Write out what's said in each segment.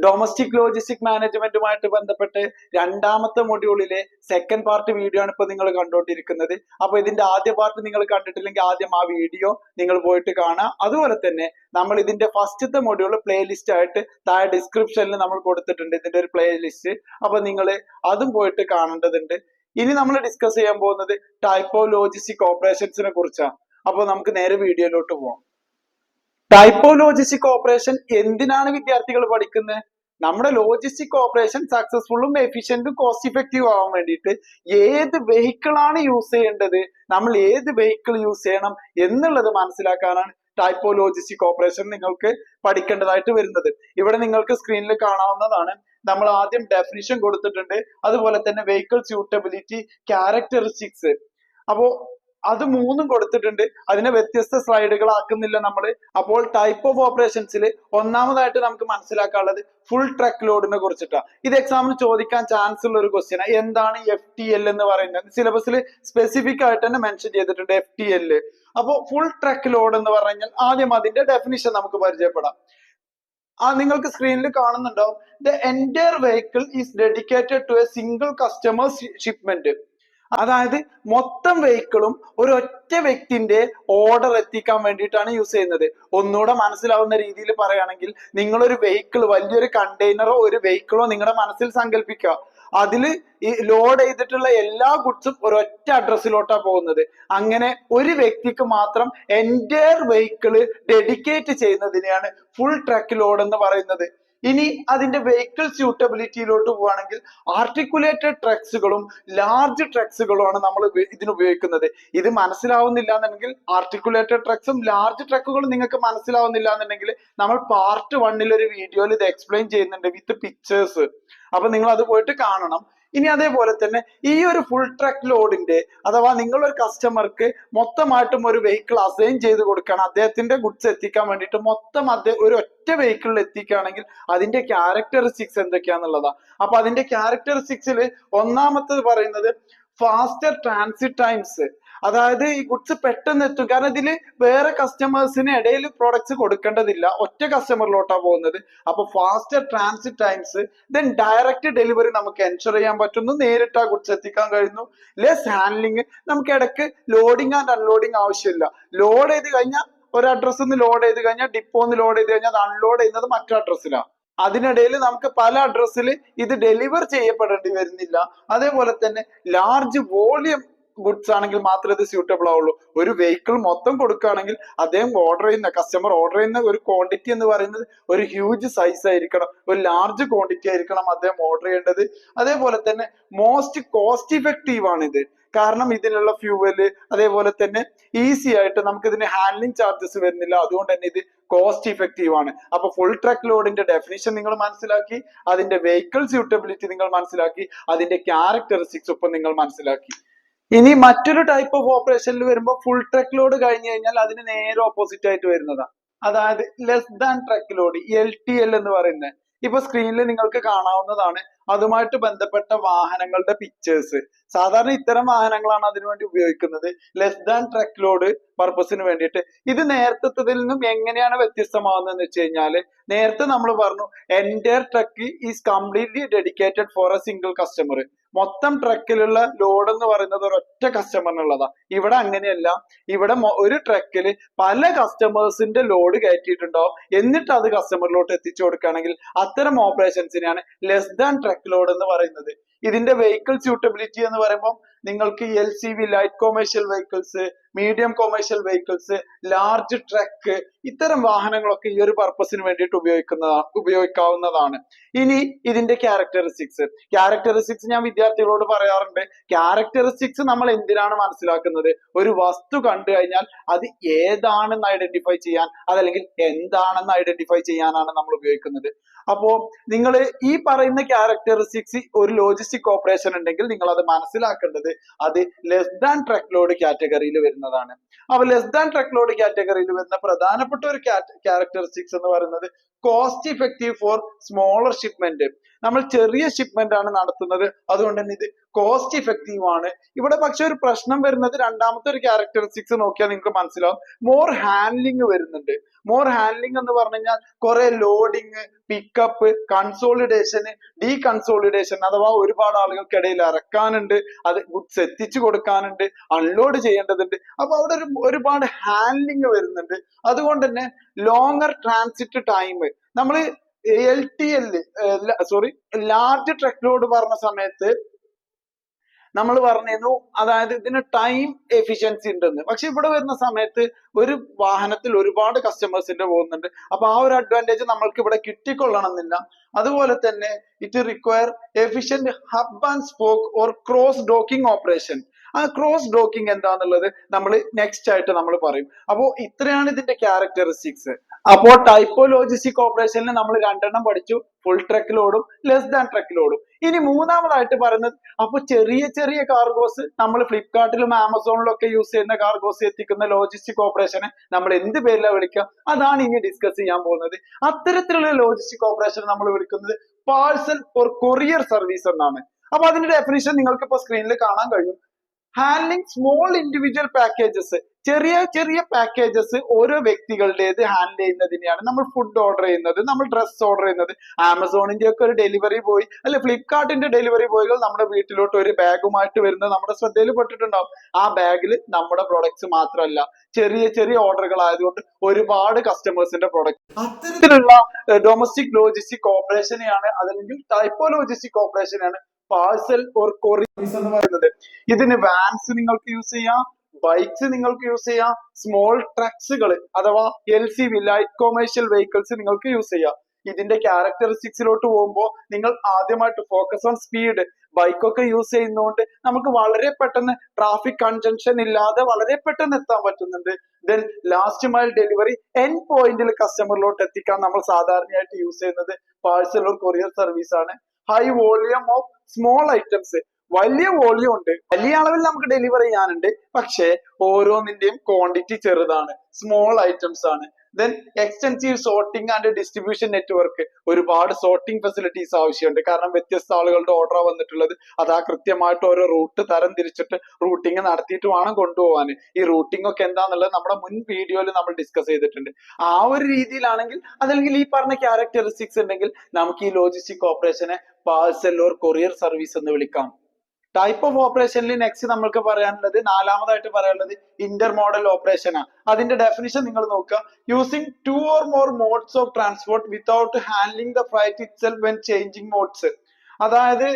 Domestic logistic മാനേജ്മെന്റുമായിട്ട് ബന്ധപ്പെട്ട് രണ്ടാമത്തെ മൊഡ്യൂളിലെ second part video ആണ് ഇപ്പൊ നിങ്ങൾ കണ്ടുകൊണ്ടിരിക്കുന്നത്. അപ്പൊ ഇതിന്റെ ആദ്യ പാർട്ട് നിങ്ങൾ കണ്ടിട്ടില്ലെങ്കിൽ ആദ്യം ആ വീഡിയോ നിങ്ങൾ പോയിട്ട് കാണാം. അതുപോലെ തന്നെ നമ്മൾ ഇതിന്റെ ഫസ്റ്റത്തെ മൊഡ്യൂൾ പ്ലേലിസ്റ്റ് ആയിട്ട് താഴെ ഡിസ്ക്രിപ്ഷനിൽ നമ്മൾ കൊടുത്തിട്ടുണ്ട് ഇതിന്റെ ഒരു പ്ലേലിസ്റ്റ്. അപ്പൊ നിങ്ങൾ അതും പോയിട്ട് കാണേണ്ടതുണ്ട്. ഇനി നമ്മൾ ഡിസ്കസ് ചെയ്യാൻ പോകുന്നത് ടൈപ്പ് ഓഫ് ലോജിസ്റ്റിക് ഓപ്പറേഷൻസിനെ കുറിച്ചാണ്. അപ്പൊ നമുക്ക് നേരെ വീഡിയോയിലോട്ട് പോവാം. ടൈപ്പ് ഓഫ് ലോജിസ്റ്റിക് ഓപ്പറേഷൻ എന്തിനാണ് വിദ്യാർത്ഥികൾ പഠിക്കുന്നത്? നമ്മുടെ ലോജിസ്റ്റിക് ഓപ്പറേഷൻ സക്സസ്ഫുള്ളും എഫിഷ്യന്റും കോസ്റ്റ് ഇഫക്റ്റീവ് ആവാൻ വേണ്ടിയിട്ട് ഏത് വെഹിക്കിൾ ആണ് യൂസ് ചെയ്യേണ്ടത്, നമ്മൾ ഏത് വെഹിക്കിൾ യൂസ് ചെയ്യണം എന്നുള്ളത് മനസ്സിലാക്കാനാണ് ടൈപ്പ് ഓഫ് ലോജിസ്റ്റിക് ഓപ്പറേഷൻ നിങ്ങൾക്ക് പഠിക്കേണ്ടതായിട്ട് വരുന്നത്. ഇവിടെ നിങ്ങൾക്ക് സ്ക്രീനിൽ കാണാവുന്നതാണ്. നമ്മൾ ആദ്യം ഡെഫിനിഷൻ കൊടുത്തിട്ടുണ്ട്, അതുപോലെ തന്നെ വെഹിക്കിൾ സ്യൂട്ടബിലിറ്റി, ക്യാരക്ടറിസ്റ്റിക്സ്. അപ്പോ അത് മൂന്നും കൊടുത്തിട്ടുണ്ട്. അതിനെ വ്യത്യസ്ത സ്ലൈഡുകൾ ആക്കുന്നില്ല നമ്മൾ. അപ്പോൾ ടൈപ്പ് ഓഫ് ഓപ്പറേഷൻസിൽ ഒന്നാമതായിട്ട് നമുക്ക് മനസ്സിലാക്കാനുള്ളത് ഫുൾ ട്രക്ക് ലോഡിനെ കുറിച്ചിട്ടാണ്. ഇത് എക്സാമിന് ചോദിക്കാൻ ചാൻസ് ഉള്ള ഒരു ക്വസ്റ്റ്യൻ. എന്താണ് FTL എന്ന് പറയുന്നത്? സിലബസിൽ സ്പെസിഫിക് ആയിട്ട് തന്നെ മെൻഷൻ ചെയ്തിട്ടുണ്ട് FTL. അപ്പോൾ ഫുൾ ട്രക്ക് ലോഡ് എന്ന് പറഞ്ഞാൽ ആദ്യം അതിന്റെ ഡെഫിനിഷൻ നമുക്ക് പരിചയപ്പെടാം. നിങ്ങൾക്ക് സ്ക്രീനിൽ കാണുന്നുണ്ടാവും. The entire vehicle is dedicated to a single customer shipment. അതായത് മൊത്തം വെഹിക്കിളും ഒരൊറ്റ വ്യക്തിന്റെ ഓർഡർ എത്തിക്കാൻ വേണ്ടിയിട്ടാണ് യൂസ് ചെയ്യുന്നത്. ഒന്നുകൂടെ മനസ്സിലാവുന്ന രീതിയിൽ പറയുകയാണെങ്കിൽ, നിങ്ങളൊരു വെഹിക്കിൾ, വലിയൊരു കണ്ടെയ്നറോ ഒരു വെഹിക്കിളോ നിങ്ങളുടെ മനസ്സിൽ സങ്കല്പിക്കുക. അതില് ഈ ലോഡ് ചെയ്തിട്ടുള്ള എല്ലാ ഗുഡ്സും ഒരൊറ്റ അഡ്രസ്സിലോട്ടാ പോകുന്നത്. അങ്ങനെ ഒരു വ്യക്തിക്ക് മാത്രം എൻറ്റയർ വെഹിക്കിള് ഡെഡിക്കേറ്റ് ചെയ്യുന്നതിനെയാണ് ഫുൾ ട്രക്ക് ലോഡ് എന്ന് പറയുന്നത്. ഇനി അതിന്റെ വെഹിക്കിൾ സ്യൂട്ടബിലിറ്റിയിലോട്ട് പോവുകയാണെങ്കിൽ ആർട്ടിക്കുലേറ്റഡ് ട്രക്സുകളും ലാർജ് ട്രക്സുകളുമാണ് നമ്മൾ ഇതിന് ഉപയോഗിക്കുന്നത്. ഇത് മനസ്സിലാവുന്നില്ല എന്നുണ്ടെങ്കിൽ, ആർട്ടിക്കുലേറ്റഡ് ട്രക്സും ലാർജ് ട്രക്കുകളും നിങ്ങൾക്ക് മനസ്സിലാവുന്നില്ല എന്നുണ്ടെങ്കിൽ, നമ്മൾ പാർട്ട് 1 ഒരു വീഡിയോയിൽ ഇത് എക്സ്പ്ലെയിൻ ചെയ്യുന്നുണ്ട് വിത്ത് പിക്ചേഴ്സ്. അപ്പൊ നിങ്ങൾ അത് പോയിട്ട് കാണണം. ഇനി അതേപോലെ തന്നെ ഈ ഒരു ഫുൾ ട്രക്ക് ലോഡിന്റെ, അഥവാ നിങ്ങളൊരു കസ്റ്റമർക്ക് മൊത്തമായിട്ടും ഒരു വെഹിക്കിൾ അസൈൻ ചെയ്ത് കൊടുക്കുകയാണ്, അദ്ദേഹത്തിന്റെ ഗുഡ്സ് എത്തിക്കാൻ വേണ്ടിയിട്ട് മൊത്തം ഒരു ഒറ്റ വെഹിക്കിളിൽ എത്തിക്കുകയാണെങ്കിൽ അതിന്റെ ക്യാരക്ടറിസ്റ്റിക്സ് എന്തൊക്കെയാന്നുള്ളതാ. അപ്പൊ അതിന്റെ ക്യാരക്ടറിസ്റ്റിക്സിൽ ഒന്നാമത്തത് പറയുന്നത് ഫാസ്റ്റർ ട്രാൻസിറ്റ് ടൈംസ്. അതായത് ഈ ഗുഡ്സ് പെട്ടെന്ന് എത്തും. കാരണം ഇതില് വേറെ കസ്റ്റമേഴ്സിന് ഇടയിൽ പ്രോഡക്ട്സ് കൊടുക്കേണ്ടതില്ല, ഒറ്റ കസ്റ്റമറിലോട്ടാ പോകുന്നത്. അപ്പൊ faster transit times. Then direct delivery നമുക്ക് എൻഷുർ ചെയ്യാൻ പറ്റുന്നു, നേരിട്ട് ആ ഗുഡ്സ് എത്തിക്കാൻ കഴിയുന്നു. ലെസ് ഹാൻഡ്ലിങ്, നമുക്ക് ഇടയ്ക്ക് ലോഡിങ് ആൻഡ് അൺലോഡിങ് ആവശ്യമില്ല. ലോഡ് ചെയ്ത് കഴിഞ്ഞാൽ ഒരു അഡ്രസ്സിൽ നിന്ന് ലോഡ് ചെയ്ത് കഴിഞ്ഞാൽ ഡിപ്പോന്ന് ലോഡ് ചെയ്ത് കഴിഞ്ഞാൽ അത് അൺലോഡ് ചെയ്യുന്നത് മറ്റൊരു അഡ്രസ്സിലാണ്. അതിനിടയിൽ നമുക്ക് പല അഡ്രസ്സിൽ ഇത് ഡെലിവർ ചെയ്യപ്പെടേണ്ടി വരുന്നില്ല. അതേപോലെ തന്നെ ലാർജ് വോളിയം ഗുഡ്സ് ആണെങ്കിൽ മാത്രമേ ഇത് സ്യൂട്ടബിൾ ആവുള്ളൂ. ഒരു വെഹിക്കിൾ മൊത്തം കൊടുക്കുകയാണെങ്കിൽ അദ്ദേഹം കസ്റ്റമർ ഓർഡർ ചെയ്യുന്ന ഒരു ക്വാണ്ടിറ്റി എന്ന് പറയുന്നത് ഒരു ഹ്യൂജ് സൈസ് ആയിരിക്കണം, ഒരു ലാർജ് ക്വാണ്ടിറ്റി ആയിരിക്കണം അദ്ദേഹം ഓർഡർ ചെയ്യേണ്ടത്. അതേപോലെ തന്നെ മോസ്റ്റ് കോസ്റ്റ് ഇഫക്റ്റീവ് ആണ് ഇത്. കാരണം ഇതിനുള്ള ഫ്യൂവല്, അതേപോലെ തന്നെ ഈസി ആയിട്ട് നമുക്ക് ഇതിന് ഹാൻഡ്ലിംഗ് ചാർജസ് വരുന്നില്ല. അതുകൊണ്ട് തന്നെ ഇത് കോസ്റ്റ് ഇഫക്റ്റീവ് ആണ്. അപ്പൊ ഫുൾ ട്രക്ക് ലോഡിന്റെ ഡെഫിനിഷൻ നിങ്ങൾ മനസ്സിലാക്കി, അതിന്റെ വെഹിക്കിൾ സ്യൂട്ടബിലിറ്റി നിങ്ങൾ മനസ്സിലാക്കി, അതിന്റെ ക്യാരക്ടറിസ്റ്റിക്സ് ഇപ്പൊ നിങ്ങൾ മനസ്സിലാക്കി. ഇനി മറ്റൊരു ടൈപ്പ് ഓഫ് ഓപ്പറേഷനിൽ വരുമ്പോൾ ഫുൾ ട്രക്ക് ലോഡ് കഴിഞ്ഞു കഴിഞ്ഞാൽ അതിന് നേരെ ഓപ്പോസിറ്റ് ആയിട്ട് വരുന്നതാണ്. അതായത് less than truck load, LTL എന്ന് പറയുന്നത്. ഇപ്പൊ സ്ക്രീനിൽ നിങ്ങൾക്ക് കാണാവുന്നതാണ്. അതുമായിട്ട് ബന്ധപ്പെട്ട വാഹനങ്ങളുടെ പിക്ചേഴ്സ്. സാധാരണ ഇത്തരം വാഹനങ്ങളാണ് അതിനുവേണ്ടി ഉപയോഗിക്കുന്നത്, ലെസ് ദാൻ ട്രക്ക് ലോഡ് പർപ്പസിന് വേണ്ടിയിട്ട്. ഇത് നേരത്തേതിൽ നിന്നും എങ്ങനെയാണ് വ്യത്യസ്തമാവുന്നതെന്ന് വെച്ച് കഴിഞ്ഞാല്, നേരത്തെ നമ്മൾ പറഞ്ഞു entire truck is completely dedicated four A single customer. മൊത്തം ട്രക്കിലുള്ള ലോഡ് എന്ന് പറയുന്നത് ഒരൊറ്റ കസ്റ്റമറിനുള്ളതാ. ഇവിടെ അങ്ങനെയല്ല. ഇവിടെ ഒരു ട്രക്കിൽ പല കസ്റ്റമേഴ്സിന്റെ ലോഡ് കയറ്റിയിട്ടുണ്ടാവും, എന്നിട്ട് അത് കസ്റ്റമറിലോട്ട് എത്തിച്ചു കൊടുക്കുകയാണെങ്കിൽ അത്തരം ഓപ്പറേഷൻസിനെയാണ് ലെസ് ദാൻ ട്രക്ക് ലോഡ് എന്ന് പറയുന്നത്. ഇതിന്റെ വെഹിക്കിൾ സ്യൂട്ടബിലിറ്റി എന്ന് പറയുമ്പോൾ നിങ്ങൾക്ക് LCV, light commercial vehicles, medium commercial vehicles, large truck, ഇത്തരം വാഹനങ്ങളൊക്കെ ഈ ഒരു പർപ്പസിന് വേണ്ടിയിട്ട് ഉപയോഗിക്കാവുന്നതാണ്. ഇനി ഇതിന്റെ ക്യാരക്ടറിസ്റ്റിക്സ് ഞാൻ വിദ്യാർത്ഥികളോട് പറയാറുണ്ട്. ക്യാരക്ടറിസ്റ്റിക്സ് നമ്മൾ എന്തിനാണ് മനസ്സിലാക്കുന്നത്? ഒരു വസ്തു കണ്ടു കഴിഞ്ഞാൽ അത് ഏതാണെന്ന് ഐഡന്റിഫൈ ചെയ്യാൻ, അതല്ലെങ്കിൽ എന്താണെന്ന് ഐഡന്റിഫൈ ചെയ്യാനാണ് നമ്മൾ ഉപയോഗിക്കുന്നത്. അപ്പോ നിങ്ങൾ ഈ പറയുന്ന ക്യാരക്ടറിസ്റ്റിക്സ് ഒരു ലോജിസ്റ്റിക് ഓപ്പറേഷൻ ഉണ്ടെങ്കിൽ നിങ്ങൾ അത് മനസ്സിലാക്കേണ്ടത് അത് ലെസ് ദാൻ ട്രക്ക് ലോഡ് കാറ്റഗറിയിൽ വരുന്നതാണ്. അപ്പൊ ലെസ് ദാൻ ട്രക്ക് ലോഡ് കാറ്റഗറിയിൽ വരുന്ന പ്രധാനപ്പെട്ട ഒരു ക്യാരക്ടറിസ്റ്റിക്സ് എന്ന് പറയുന്നത് cost effective for smaller shipment. നമ്മൾ ചെറിയ ഷിപ്മെന്റ് ആണ് നടത്തുന്നത്. അതുകൊണ്ട് തന്നെ ഇത് കോസ്റ്റ് ഇഫക്റ്റീവ് ആണ്. ഇവിടെ പക്ഷെ ഒരു പ്രശ്നം വരുന്നത് രണ്ടാമത്തെ ഒരു ക്യാരക്ടറിസ്റ്റിക്സ് നോക്കിയാൽ നിങ്ങൾക്ക് മനസ്സിലാവും, മോർ ഹാൻഡ്ലിങ് വരുന്നുണ്ട്. മോർ ഹാൻഡ്ലിങ് എന്ന് പറഞ്ഞു കഴിഞ്ഞാൽ കുറെ ലോഡിങ്, പിക്കപ്പ്, കൺസോളിഡേഷൻ, ഡീകൺസോളിഡേഷൻ, അഥവാ ഒരുപാട് ആളുകൾക്കിടയിൽ ഇറക്കാനുണ്ട്, അത് ഗുഡ്സ് എത്തിച്ചു കൊടുക്കാനുണ്ട്, അൺലോഡ് ചെയ്യേണ്ടതുണ്ട്. അപ്പൊ അവിടെ ഒരുപാട് ഹാൻഡ്ലിങ് വരുന്നുണ്ട്. അതുകൊണ്ട് തന്നെ ലോങ്ങർ ട്രാൻസിറ്റ് ടൈം നമ്മൾ LTL sorry large truck load പറഞ്ഞ സമയത്ത് നമ്മൾ പറഞ്ഞിരുന്നു, അതായത് ഇതിന് ടൈം എഫിഷ്യൻസി ഉണ്ടെന്ന്. പക്ഷെ ഇവിടെ വരുന്ന സമയത്ത് ഒരു വാഹനത്തിൽ ഒരുപാട് കസ്റ്റമേഴ്സിന്റെ പോകുന്നുണ്ട്. അപ്പൊ ആ ഒരു അഡ്വാൻറ്റേജ് നമ്മൾക്ക് ഇവിടെ കിട്ടിക്കൊള്ളണമെന്നില്ല. അതുപോലെ തന്നെ it require efficient hub and spoke or cross docking operation. ആ ക്രോസ് ഡോക്കിംഗ് എന്താന്നുള്ളത് നമ്മൾ നെക്സ്റ്റ് ആയിട്ട് നമ്മൾ പറയും. അപ്പോ ഇത്രയാണ് ഇതിന്റെ ക്യാരക്ടറിസ്റ്റിക്സ്. അപ്പോ ടൈപ്പോ ലോജിസ്റ്റിക് ഓപ്പറേഷനിൽ നമ്മൾ രണ്ടെണ്ണം പഠിച്ചു, ഫുൾ ട്രക്ക് ലോഡും ലെസ് ദാൻ ട്രക്ക് ലോഡും. ഇനി മൂന്നാമതായിട്ട് പറയുന്നത്, അപ്പൊ ചെറിയ ചെറിയ കാർഗോസ് നമ്മൾ ഫ്ലിപ്കാർട്ടിലും ആമസോണിലും ഒക്കെ യൂസ് ചെയ്യുന്ന കാർഗോസ് എത്തിക്കുന്ന ലോജിസ്റ്റിക് ഓപ്പറേഷനെ നമ്മൾ എന്ത് പേരിലാണ് വിളിക്കുക? അതാണ് ഇനി ഡിസ്കസ് ചെയ്യാൻ പോകുന്നത്. അത്തരത്തിലുള്ള ലോജിസ്റ്റിക് ഓപ്പറേഷൻ നമ്മൾ വിളിക്കുന്നത് പാഴ്സൽ ഓർ കൊറിയർ സർവീസ് എന്നാണ്. അപ്പൊ അതിന്റെ ഡെഫിനിഷൻ നിങ്ങൾക്ക് ഇപ്പൊ സ്ക്രീനിൽ കാണാൻ കഴിയും. ഹാൻഡ്ലിംഗ് സ്മോൾ ഇൻഡിവിജ്വൽ പാക്കേജസ്, ചെറിയ ചെറിയ പാക്കേജസ് ഓരോ വ്യക്തികളുടേത് ഹാൻഡിൽ ചെയ്യുന്നതിനെയാണ് നമ്മൾ ഫുഡ് ഓർഡർ ചെയ്യുന്നത്, നമ്മൾ ഡ്രസ് ഓർഡർ ചെയ്യുന്നത്. ആമസോണിന്റെ ഒക്കെ ഒരു ഡെലിവറി ബോയ് അല്ലെ ഫ്ലിപ്കാർട്ടിന്റെ ഡെലിവറി ബോയ്കൾ നമ്മുടെ വീട്ടിലോട്ട് ഒരു ബാഗുമായിട്ട് വരുന്നത് നമ്മുടെ ശ്രദ്ധയിൽ പെട്ടിട്ടുണ്ടാവും. ആ ബാഗിൽ നമ്മുടെ പ്രൊഡക്ട്സ് മാത്രമല്ല, ചെറിയ ചെറിയ ഓർഡറുകൾ ആയതുകൊണ്ട് ഒരുപാട് കസ്റ്റമേഴ്സിന്റെ പ്രൊഡക്റ്റ്. അത്തരത്തിലുള്ള ഡൊമസ്റ്റിക് ലോജിസ്റ്റിക് ഓപ്പറേഷനെയാണ്, അതല്ലെങ്കിൽ ടൈപ്പോ ലോജിസ്റ്റിക് ഓപ്പറേഷനാണ് പാഴ്സൽ ഓർ കൊറിയർ എന്ന് പറയുന്നത്. ഇതിന് വാൻസ് നിങ്ങൾക്ക് യൂസ് ചെയ്യാം, ബൈക്സ് നിങ്ങൾക്ക് യൂസ് ചെയ്യാം, സ്മോൾ ട്രക്സുകൾ അഥവാ LCV ലൈറ്റ് കൊമേഴ്ഷ്യൽ വെഹിക്കിൾസ് നിങ്ങൾക്ക് യൂസ് ചെയ്യാം. ഇതിന്റെ ക്യാരക്ടറിസ്റ്റിക്സിലോട്ട് പോകുമ്പോൾ നിങ്ങൾ ആദ്യമായിട്ട് ഫോക്കസ് ഓൺ സ്പീഡ്. ബൈക്കൊക്കെ യൂസ് ചെയ്യുന്നതുകൊണ്ട് നമുക്ക് വളരെ പെട്ടെന്ന് ട്രാഫിക് കൺജംഷൻ ഇല്ലാതെ വളരെ പെട്ടെന്ന് എത്താൻ പറ്റുന്നുണ്ട്. Then last mile delivery end പോയിന്റിൽ കസ്റ്റമറിലോട്ട് എത്തിക്കാൻ നമ്മൾ സാധാരണയായിട്ട് യൂസ് ചെയ്യുന്നത് പാഴ്സൽ ഓർ കൊറിയർ സർവീസ് ആണ്. High volume of small items, വലിയ വോളിയം ഉണ്ട്, വലിയ അളവിൽ നമുക്ക് ഡെലിവർ ചെയ്യാനുണ്ട്, പക്ഷെ ഓരോന്നിന്റെയും ക്വാണ്ടിറ്റി ചെറുതാണ്, സ്മോൾ ഐറ്റംസ് ആണ്. Then extensive sorting and distribution network, ഒരുപാട് സോർട്ടിംഗ് ഫെസിലിറ്റീസ് ആവശ്യമുണ്ട്. കാരണം വ്യത്യസ്ത ആളുകളുടെ ഓർഡർ വന്നിട്ടുള്ളത്, അതാ കൃത്യമായിട്ട് ഓരോ റൂട്ട് തരം തിരിച്ചിട്ട് റൂട്ടിങ് നടത്തിയിട്ട് വേണം കൊണ്ടുപോകാൻ. ഈ റൂട്ടിംഗ് ഒക്കെ എന്താന്നുള്ളത് നമ്മുടെ മുൻ വീഡിയോയിൽ നമ്മൾ ഡിസ്കസ് ചെയ്തിട്ടുണ്ട്. ആ ഒരു രീതിയിലാണെങ്കിൽ, അതല്ലെങ്കിൽ ഈ പറഞ്ഞ ക്യാരക്ടറിസ്റ്റിക്സ് ഉണ്ടെങ്കിൽ നമുക്ക് ഈ ലോജിസ്റ്റിക് ഓപ്പറേഷനെ പാഴ്സൽ ഓർ കൊറിയർ സർവീസ് എന്ന് വിളിക്കാം. ടൈപ്പ് ഓഫ് ഓപ്പറേഷനിൽ നെക്സ്റ്റ് നമ്മൾക്ക് പറയാനുള്ളത്, നാലാമതായിട്ട് പറയാനുള്ളത് ഇന്റർ മോഡൽ ഓപ്പറേഷൻ ആണ്. അതിന്റെ ഡെഫിനിഷൻ നിങ്ങൾ നോക്കുക. Using 2 or more modes of transport without handling the freight itself when changing modes. അതായത്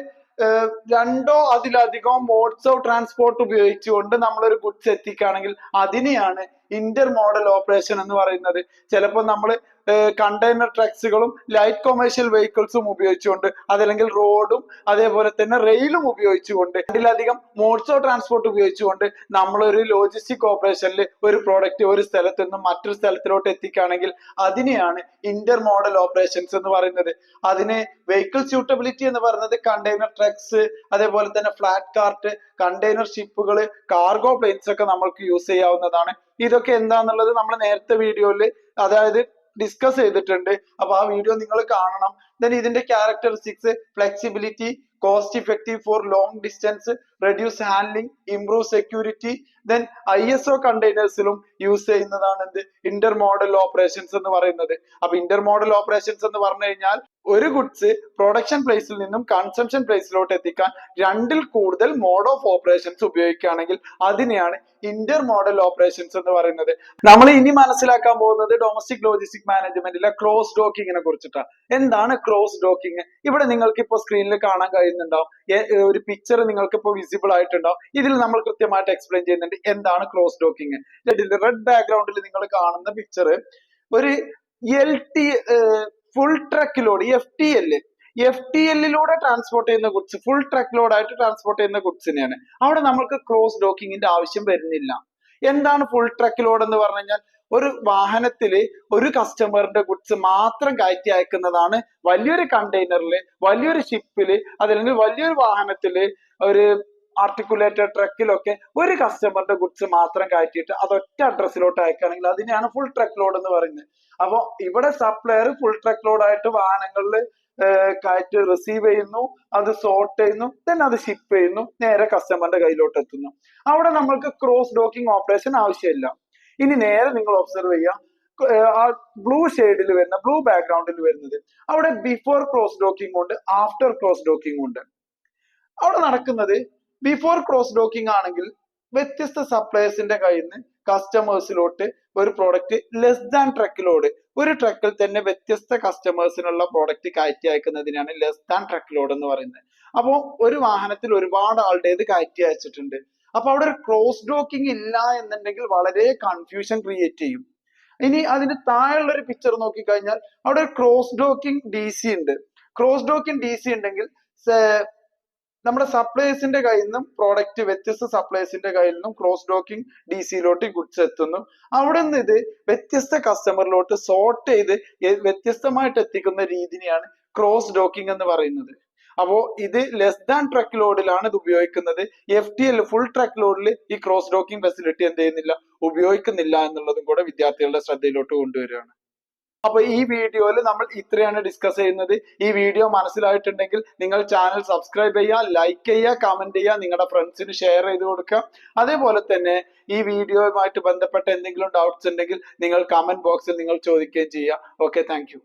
രണ്ടോ അതിലധികം മോഡ്സ് ഓഫ് ട്രാൻസ്പോർട്ട് ഉപയോഗിച്ചുകൊണ്ട് നമ്മളൊരു ഗുഡ്സ് എത്തിക്കുകയാണെങ്കിൽ അതിനെയാണ് ഇന്റർ മോഡൽ ഓപ്പറേഷൻ എന്ന് പറയുന്നത്. ചിലപ്പോൾ നമ്മൾ കണ്ടെയ്നർ ട്രക്സുകളും ലൈറ്റ് കൊമേഴ്ഷ്യൽ വെഹിക്കിൾസും ഉപയോഗിച്ചുകൊണ്ട്, അതല്ലെങ്കിൽ റോഡും അതേപോലെ തന്നെ റെയിലും ഉപയോഗിച്ചുകൊണ്ട്, അതിലധികം മോഡ്സ് ഓഫ് ട്രാൻസ്പോർട്ട് ഉപയോഗിച്ചുകൊണ്ട് നമ്മളൊരു ലോജിസ്റ്റിക് ഓപ്പറേഷനിൽ ഒരു പ്രോഡക്റ്റ് ഒരു സ്ഥലത്ത് നിന്നും മറ്റൊരു സ്ഥലത്തിലോട്ട് എത്തിക്കുകയാണെങ്കിൽ അതിനെയാണ് ഇന്റർ മോഡൽ ഓപ്പറേഷൻസ് എന്ന് പറയുന്നത്. അതിന് വെഹിക്കിൾ സ്യൂട്ടബിലിറ്റി എന്ന് പറയുന്നത് കണ്ടെയ്നർ ട്രക്സ്, അതേപോലെ തന്നെ ഫ്ലാറ്റ് കാർട്ട്, കണ്ടെയ്നർ ഷിപ്പുകൾ, കാർഗോ പ്ലെയിൻസ് ഒക്കെ നമ്മൾക്ക് യൂസ് ചെയ്യാവുന്നതാണ്. ഇതൊക്കെ എന്താന്നുള്ളത് നമ്മൾ നേരത്തെ വീഡിയോയിൽ അതായത് ഡിസ്കസ് ചെയ്തിട്ടുണ്ട്. അപ്പൊ ആ വീഡിയോ നിങ്ങൾ കാണണം. ദെൻ ഇതിന്റെ characteristics, flexibility, cost effective for long distance, reduce handling, improve security. Then ISO കണ്ടെയ്നേഴ്സിലും യൂസ് ചെയ്യുന്നതാണ് എന്ത് ഇന്റർ മോഡൽ ഓപ്പറേഷൻസ് എന്ന് പറയുന്നത്. അപ്പൊ ഇന്റർ മോഡൽ ഓപ്പറേഷൻസ് എന്ന് പറഞ്ഞു കഴിഞ്ഞാൽ ഒരു ഗുഡ്സ് പ്രൊഡക്ഷൻ പ്ലേസിൽ നിന്നും കൺസംഷൻ പ്ലേസിലോട്ട് എത്തിക്കാൻ രണ്ടിൽ കൂടുതൽ മോഡ് ഓഫ് ഓപ്പറേഷൻസ് ഉപയോഗിക്കുകയാണെങ്കിൽ അതിനെയാണ് ഇന്റർ മോഡൽ ഓപ്പറേഷൻസ് എന്ന് പറയുന്നത്. നമ്മൾ ഇനി മനസ്സിലാക്കാൻ പോകുന്നത് ഡൊമസ്റ്റിക് ലോജിസ്റ്റിക് മാനേജ്മെന്റിലെ ക്രോസ് ഡോക്കിങ്ങിനെ കുറിച്ചിട്ടാണ്. എന്താണ് ക്രോസ് ഡോക്കിങ്? ഇവിടെ നിങ്ങൾക്ക് ഇപ്പോൾ സ്ക്രീനിൽ കാണാൻ കഴിയുന്നുണ്ടാവും, ഒരു പിക്ചർ നിങ്ങൾക്ക് ഇപ്പോൾ വിസിബിൾ ആയിട്ടുണ്ടാവും. ഇതിൽ നമ്മൾ കൃത്യമായിട്ട് എക്സ്പ്ലെയിൻ ചെയ്യുന്നുണ്ട് എന്താണ് ക്രോസ് ഡോക്കിങ്. റെഡ് ബാക്ക്ഗ്രൗണ്ടിൽ നിങ്ങൾ കാണുന്ന പിക്ചർ ഒരു full truck load FTL transport ചെയ്യുന്ന ഗുഡ്സ്, ഫുൾ ട്രക്ക് ലോഡ് ആയിട്ട് ട്രാൻസ്പോർട്ട് ചെയ്യുന്ന ഗുഡ്സിനെയാണ്. അവിടെ നമ്മൾക്ക് ക്രോസ് ഡോക്കിങ്ങിന്റെ ആവശ്യം വരുന്നില്ല. എന്താണ് ഫുൾ ട്രക്ക് ലോഡ് എന്ന് പറഞ്ഞു കഴിഞ്ഞാൽ ഒരു വാഹനത്തില് ഒരു കസ്റ്റമറിന്റെ ഗുഡ്സ് മാത്രം കയറ്റി അയക്കുന്നതാണ് വലിയൊരു കണ്ടെയ്നറില്, വലിയൊരു ഷിപ്പില്, അതല്ലെങ്കിൽ വലിയൊരു വാഹനത്തില്, ഒരു ആർട്ടിക്കുലേറ്റഡ് ട്രക്കിലൊക്കെ ഒരു കസ്റ്റമറിന്റെ ഗുഡ്സ് മാത്രം കയറ്റിയിട്ട് അത് ഒറ്റ അഡ്രസ്സിലോട്ട് അയക്കുകയാണെങ്കിൽ അതിനെയാണ് ഫുൾ ട്രക്ക് ലോഡ് എന്ന് പറയുന്നത്. അപ്പൊ ഇവിടെ സപ്ലയർ ഫുൾ ട്രക്ക് ലോഡ് ആയിട്ട് വാഹനങ്ങളിൽ കയറ്റി റിസീവ് ചെയ്യുന്നു, അത് സോർട്ട് ചെയ്യുന്നു, then അത് ഷിപ്പ് ചെയ്യുന്നു, നേരെ കസ്റ്റമറിന്റെ കയ്യിലോട്ട് എത്തുന്നു. അവിടെ നമ്മൾക്ക് ക്രോസ് ഡോക്കിംഗ് ഓപ്പറേഷൻ ആവശ്യമില്ല. ഇനി നേരെ നിങ്ങൾ ഒബ്സർവ് ചെയ്യുക, ആ ബ്ലൂ ഷെയ്ഡിൽ വരുന്ന, ബ്ലൂ ബാക്ക്ഗ്രൗണ്ടിൽ വരുന്നത്, അവിടെ ബിഫോർ ക്രോസ് ഡോക്കിംഗ് ഉണ്ട്, ആഫ്റ്റർ ക്രോസ് ഡോക്കിംഗ് ഉണ്ട്. അവിടെ നടക്കുന്നത് ബിഫോർ ക്രോസ് ഡോക്കിംഗ് ആണെങ്കിൽ വ്യത്യസ്ത സപ്ലയേഴ്സിന്റെ കയ്യിൽ നിന്ന് കസ്റ്റമേഴ്സിലോട്ട് ഒരു product less than truck load, ഒരു ട്രക്കിൽ തന്നെ വ്യത്യസ്ത കസ്റ്റമേഴ്സിനുള്ള പ്രോഡക്റ്റ് കയറ്റി അയക്കുന്നതിനാണ് ലെസ് ദാൻ ട്രക്ക് ലോഡ് എന്ന് പറയുന്നത്. അപ്പോൾ ഒരു വാഹനത്തിൽ ഒരുപാട് ആളുടേത് കയറ്റി അയച്ചിട്ടുണ്ട്. അപ്പൊ അവിടെ ഒരു ക്രോസ് ഡോക്കിംഗ് ഇല്ല എന്നുണ്ടെങ്കിൽ വളരെ കൺഫ്യൂഷൻ ക്രിയേറ്റ് ചെയ്യും. ഇനി അതിന്റെ താഴെയുള്ള ഒരു പിക്ചർ നോക്കിക്കഴിഞ്ഞാൽ അവിടെ ഒരു ക്രോസ് ഡോക്കിംഗ് ഡി സി ഉണ്ട്. ക്രോസ് ഡോക്കിംഗ് ഡി സി ഉണ്ടെങ്കിൽ നമ്മുടെ സപ്ലയേഴ്സിന്റെ കയ്യിൽ നിന്നും പ്രോഡക്റ്റ് വ്യത്യസ്ത സപ്ലയേഴ്സിന്റെ കയ്യിൽ നിന്നും ക്രോസ് ഡോക്കിംഗ് ഡി സിയിലോട്ട് ഗുഡ്സ് എത്തുന്നു. അവിടെ നിന്ന് ഇത് വ്യത്യസ്ത കസ്റ്റമറിലോട്ട് സോർട്ട് ചെയ്ത് വ്യത്യസ്തമായിട്ട് എത്തിക്കുന്ന രീതിയാണ് ക്രോസ് ഡോക്കിംഗ് എന്ന് പറയുന്നത്. അപ്പോ ഇത് ലെസ് ദാൻ ട്രക്ക് ലോഡിലാണ് ഇത് ഉപയോഗിക്കുന്നത്. FTL ഫുൾ ട്രക്ക് ലോഡിൽ ഈ ക്രോസ് ഡോക്കിംഗ് ഫെസിലിറ്റി എന്ത് ചെയ്യുന്നില്ല, ഉപയോഗിക്കുന്നില്ല എന്നുള്ളതും കൂടെ വിദ്യാർത്ഥികളുടെ ശ്രദ്ധയിലോട്ട് കൊണ്ടുവരികയാണ്. അപ്പൊ ഈ വീഡിയോയിൽ നമ്മൾ ഇത്രയാണ് ഡിസ്കസ് ചെയ്യുന്നത്. ഈ വീഡിയോ മനസ്സിലായിട്ടുണ്ടെങ്കിൽ നിങ്ങൾ ചാനൽ സബ്സ്ക്രൈബ് ചെയ്യുക, ലൈക്ക് ചെയ്യുക, കമന്റ് ചെയ്യുക, നിങ്ങളുടെ ഫ്രണ്ട്സിന് ഷെയർ ചെയ്ത് കൊടുക്കുക. അതേപോലെ തന്നെ ഈ വീഡിയോയുമായിട്ട് ബന്ധപ്പെട്ട എന്തെങ്കിലും ഡൗട്ട്സ് ഉണ്ടെങ്കിൽ നിങ്ങൾ കമന്റ് ബോക്സിൽ നിങ്ങൾ ചോദിക്കുകയും ചെയ്യുക. Okay, thank you.